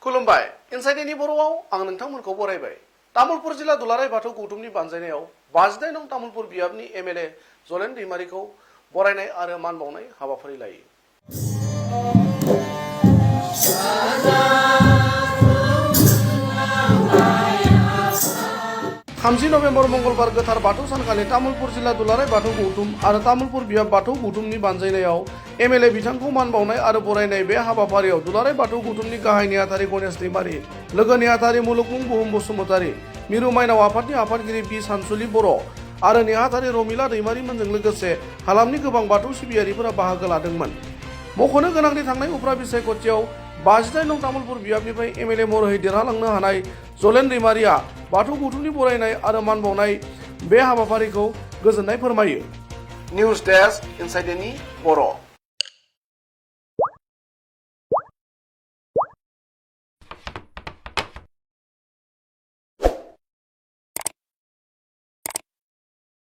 खुलुमबाय इनसाइडनि बर'आव आं नोंथांमोनखौ बरायबाय। तामुलपुर जिल्ला दुलाराय बाथौ गौथुमनि बानजायनायाव 52 नं तामुलपुर बियाबनि एमएलए जलेन दैमारिखौ बरायनाय आरो मान बावनाय हाबाफारि लायो। 30 नभेम्बर मंगलबार गोथार बाथौ सानखालि तामुलपुर जिल्ला दुलाराय बाथौ गौथुम आरो तामुलपुर बियाब बाथौ गौथुमनि बानजायनायाव एमएलए बिथांखौ मान बावनाय आरो बरायनाय बे हाबाफारियाव दुलाराय बाथौ गौथुमनि गाहाय नेहाथारि गणेश दैमारि, लोगो नेहाथारि मुलुगमुं बुहुम बसुमतारी, मिरु माइनाव आफादनि आफादगिरि बि सानसुलि बर' आरो नेहाथारि रमिला दैमारिमोनजों लोगोसे हालामनि गोबां बाथौ सिबियारिफोरा बाहागो लादोंमोन। मख'नो गोनांदि थांनाय उफ्रा बिसायख'थियाव 52 नं तामुलपुर बियाबनिफ्राय एमएलए महरै देरहालांनो हानाय जलेन दैमारिया बाथौ गौथुमनि बरायनाय आरो मान बावनाय बे हाबाफारिखौ गोजोननाय फोरमायो। निउज डेस्क इनसाइडनि बर'।